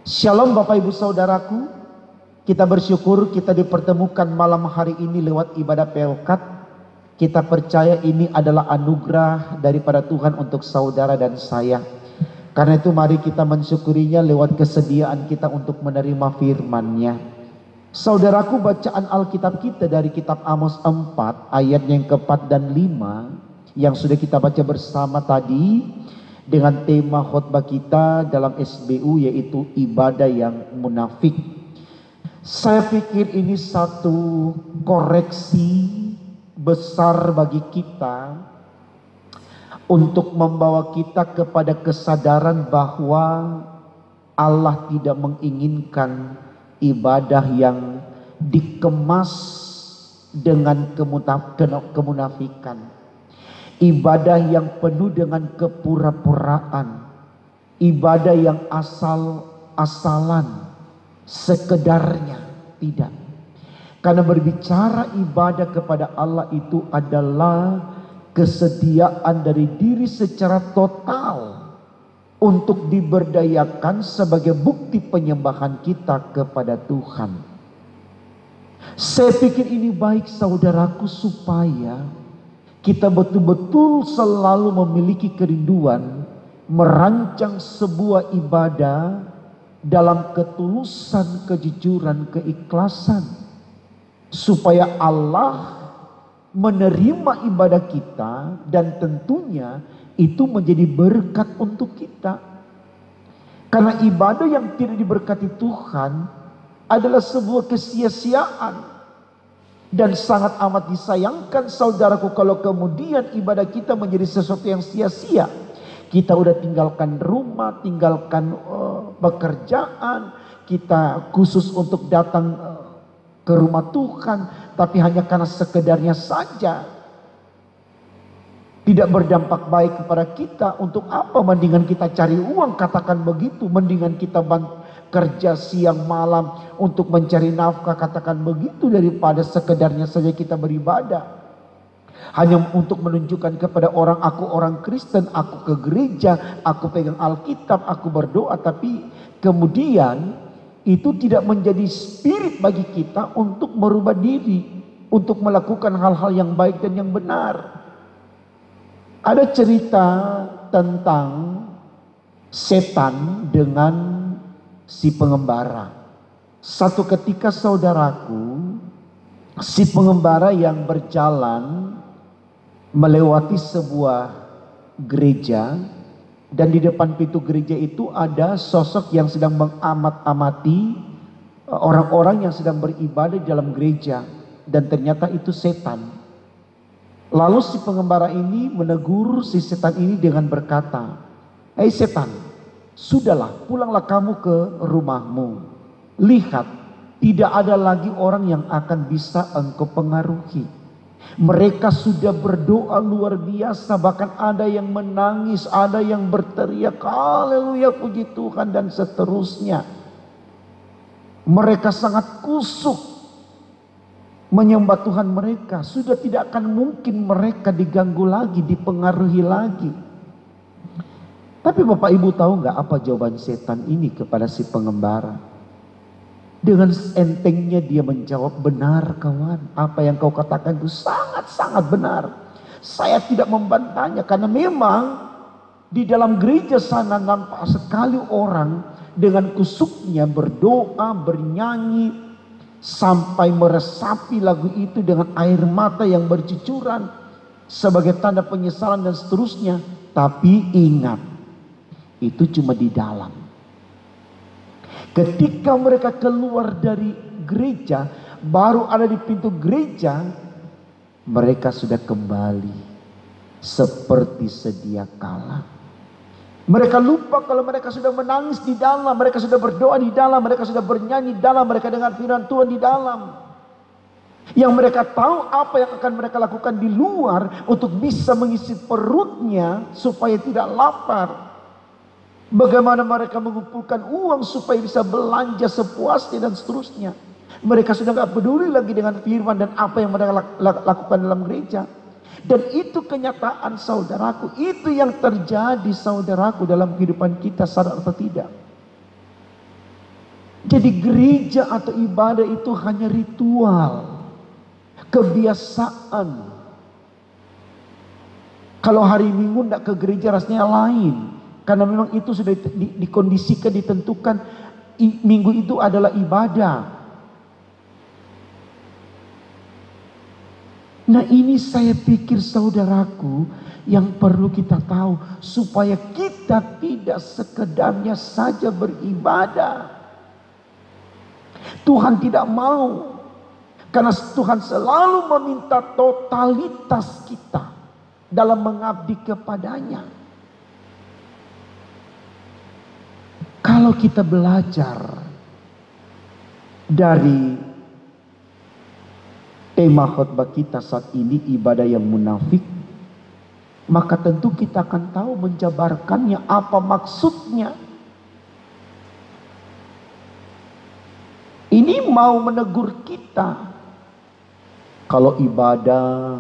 Shalom Bapak Ibu Saudaraku, kita bersyukur kita dipertemukan malam hari ini lewat ibadah Pelkat. Kita percaya ini adalah anugerah daripada Tuhan untuk saudara dan saya. Karena itu mari kita mensyukurinya lewat kesediaan kita untuk menerima firman-Nya. Saudaraku, bacaan Alkitab kita dari kitab Amos 4 ayat yang ke-4 dan 5 yang sudah kita baca bersama tadi, dengan tema khotbah kita dalam SBU yaitu ibadah yang munafik. Saya pikir ini satu koreksi besar bagi kita untuk membawa kita kepada kesadaran bahwa Allah tidak menginginkan ibadah yang dikemas dengan kemunafikan. Ibadah yang penuh dengan kepura-puraan, ibadah yang asal-asalan, sekedarnya, tidak. Karena berbicara ibadah kepada Allah itu adalah kesediaan dari diri secara total untuk diberdayakan sebagai bukti penyembahan kita kepada Tuhan. Saya pikir ini baik saudaraku, supaya kita betul-betul selalu memiliki kerinduan merancang sebuah ibadah dalam ketulusan, kejujuran, keikhlasan, supaya Allah menerima ibadah kita dan tentunya itu menjadi berkat untuk kita. Karena ibadah yang tidak diberkati Tuhan adalah sebuah kesia-siaan. Dan sangat amat disayangkan saudaraku kalau kemudian ibadah kita menjadi sesuatu yang sia-sia. Kita udah tinggalkan rumah, tinggalkan pekerjaan, kita khusus untuk datang ke rumah Tuhan, tapi hanya karena sekedarnya saja. Tidak berdampak baik kepada kita. Untuk apa? Mendingan kita cari uang, katakan begitu. Mendingan kita kerja siang malam untuk mencari nafkah, katakan begitu, daripada sekedarnya saja kita beribadah. Hanya untuk menunjukkan kepada orang, aku orang Kristen, aku ke gereja, aku pegang Alkitab, aku berdoa. Tapi kemudian itu tidak menjadi spirit bagi kita untuk merubah diri, untuk melakukan hal-hal yang baik dan yang benar. Ada cerita tentang setan dengan si pengembara. Satu ketika saudaraku, si pengembara yang berjalan melewati sebuah gereja, dan di depan pintu gereja itu ada sosok yang sedang mengamat-amati orang-orang yang sedang beribadah di dalam gereja, dan ternyata itu setan. Lalu si pengembara ini menegur si setan ini dengan berkata, "Hei setan, sudahlah, pulanglah kamu ke rumahmu. Lihat, tidak ada lagi orang yang akan bisa engkau pengaruhi. Mereka sudah berdoa luar biasa, bahkan ada yang menangis, ada yang berteriak, haleluya, puji Tuhan, dan seterusnya. Mereka sangat kusuk menyembah Tuhan mereka. Sudah tidak akan mungkin mereka diganggu lagi, dipengaruhi lagi." Tapi Bapak Ibu tahu nggak apa jawaban setan ini kepada si pengembara? Dengan entengnya dia menjawab, "Benar kawan, apa yang kau katakan itu sangat-sangat benar. Saya tidak membantahnya, karena memang di dalam gereja sana nampak sekali orang dengan kusuknya berdoa, bernyanyi, sampai meresapi lagu itu dengan air mata yang bercucuran sebagai tanda penyesalan dan seterusnya. Tapi ingat, itu cuma di dalam. Ketika mereka keluar dari gereja, baru ada di pintu gereja, mereka sudah kembali seperti sedia kala. Mereka lupa kalau mereka sudah menangis di dalam, mereka sudah berdoa di dalam, mereka sudah bernyanyi di dalam, mereka dengar firman Tuhan di dalam. Yang mereka tahu apa yang akan mereka lakukan di luar untuk bisa mengisi perutnya supaya tidak lapar. Bagaimana mereka mengumpulkan uang supaya bisa belanja sepuasnya dan seterusnya. Mereka sudah gak peduli lagi dengan firman dan apa yang mereka lakukan dalam gereja. Dan itu kenyataan saudaraku, itu yang terjadi saudaraku dalam kehidupan kita, sadar atau tidak. Jadi gereja atau ibadah itu hanya ritual, kebiasaan. Kalau hari Minggu tidak ke gereja rasanya lain. Karena memang itu sudah dikondisikan, ditentukan. Minggu itu adalah ibadah. Nah ini saya pikir saudaraku yang perlu kita tahu. Supaya kita tidak sekedarnya saja beribadah. Tuhan tidak mau. Karena Tuhan selalu meminta totalitas kita dalam mengabdi kepadanya. Kalau kita belajar dari tema khotbah kita saat ini, ibadah yang munafik, maka tentu kita akan tahu menjabarkannya apa maksudnya. Ini mau menegur kita. Kalau ibadah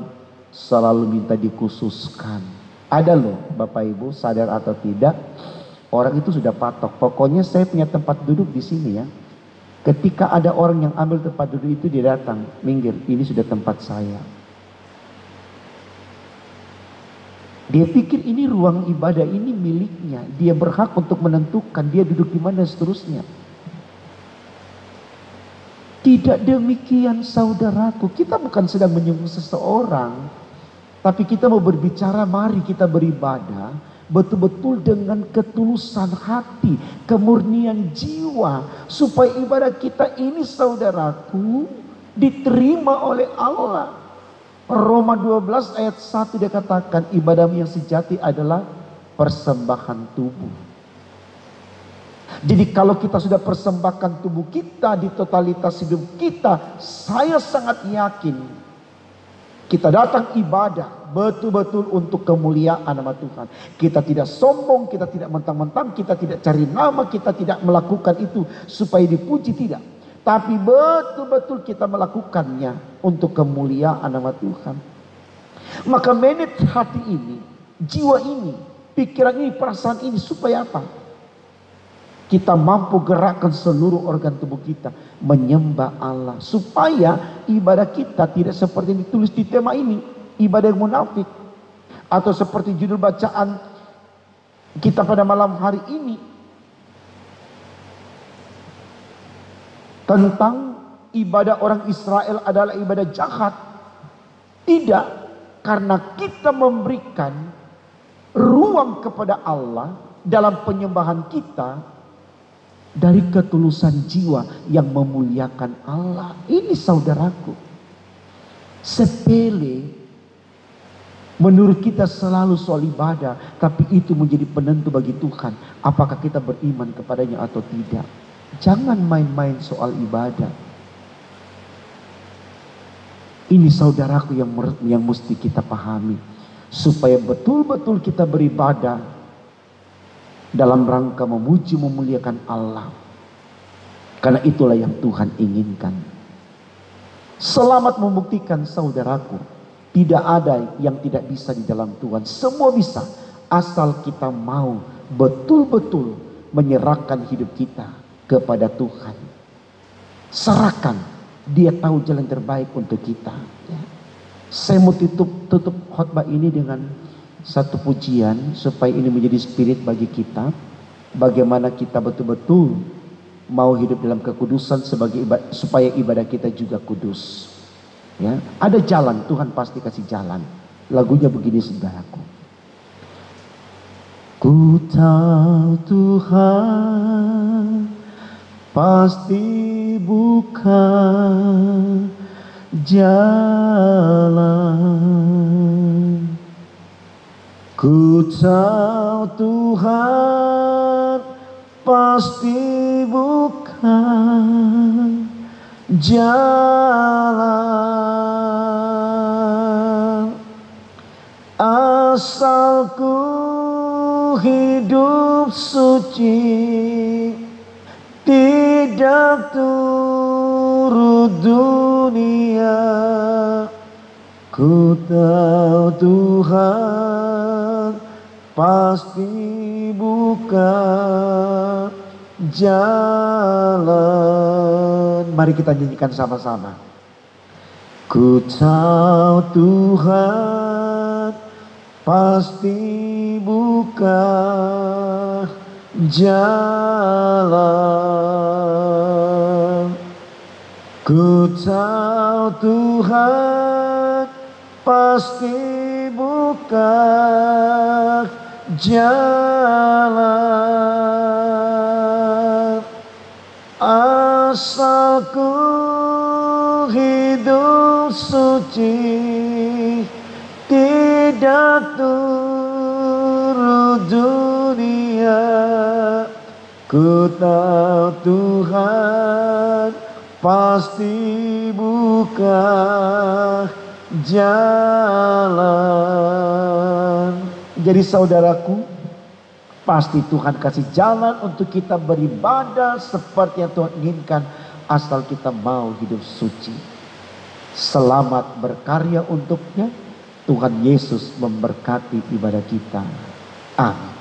selalu minta dikhususkan. Ada loh Bapak Ibu, sadar atau tidak, orang itu sudah patok. Pokoknya saya punya tempat duduk di sini ya. Ketika ada orang yang ambil tempat duduk itu, dia datang, minggir, ini sudah tempat saya. Dia pikir ini ruang ibadah, ini miliknya. Dia berhak untuk menentukan dia duduk di mana seterusnya. Tidak demikian saudaraku. Kita bukan sedang menyinggung seseorang, tapi kita mau berbicara, mari kita beribadah betul-betul dengan ketulusan hati, kemurnian jiwa, supaya ibadah kita ini saudaraku diterima oleh Allah. Roma 12 ayat 1 dia katakan, ibadahmu yang sejati adalah persembahan tubuh. Jadi kalau kita sudah persembahkan tubuh kita di totalitas hidup kita, saya sangat yakin kita datang ibadah betul-betul untuk kemuliaan nama Tuhan. Kita tidak sombong, kita tidak mentang-mentang, kita tidak cari nama, kita tidak melakukan itu supaya dipuji, tidak. Tapi betul-betul kita melakukannya untuk kemuliaan nama Tuhan. Maka manage hati ini, jiwa ini, pikiran ini, perasaan ini supaya apa? Kita mampu gerakkan seluruh organ tubuh kita menyembah Allah, supaya ibadah kita tidak seperti yang ditulis di tema ini, ibadah yang munafik, atau seperti judul bacaan kita pada malam hari ini tentang ibadah orang Israel adalah ibadah jahat. Tidak, karena kita memberikan ruang kepada Allah dalam penyembahan kita dari ketulusan jiwa yang memuliakan Allah. Ini saudaraku, sepele menurut kita selalu soal ibadah, tapi itu menjadi penentu bagi Tuhan apakah kita beriman kepadanya atau tidak. Jangan main-main soal ibadah. Ini saudaraku yang mesti kita pahami, supaya betul-betul kita beribadah dalam rangka memuji memuliakan Allah. Karena itulah yang Tuhan inginkan. Selamat membuktikan saudaraku, tidak ada yang tidak bisa di dalam Tuhan. Semua bisa, asal kita mau betul-betul menyerahkan hidup kita kepada Tuhan. Serahkan, dia tahu jalan terbaik untuk kita. Saya mau tutup khotbah ini dengan satu pujian supaya ini menjadi spirit bagi kita, bagaimana kita betul-betul mau hidup dalam kekudusan sebagai supaya ibadah kita juga kudus. Ya, ada jalan, Tuhan pasti kasih jalan. Lagunya begini saudaraku. Ku tahu Tuhan pasti buka jalan. Ku tahu Tuhan pasti buka jalan, asal ku hidup suci, tidak turut dunia. Ku tahu Tuhan pasti buka jalan. Mari kita nyanyikan sama-sama. Ku tahu Tuhan pasti buka jalan. Ku tahu Tuhan pasti buka jalan. Asal ku hidup suci, tidak turut dunia. Ku tahu Tuhan pasti buka jalan. Jadi saudaraku, pasti Tuhan kasih jalan untuk kita beribadah seperti yang Tuhan inginkan, asal kita mau hidup suci. Selamat berkarya untuknya. Tuhan Yesus memberkati ibadah kita. Amin.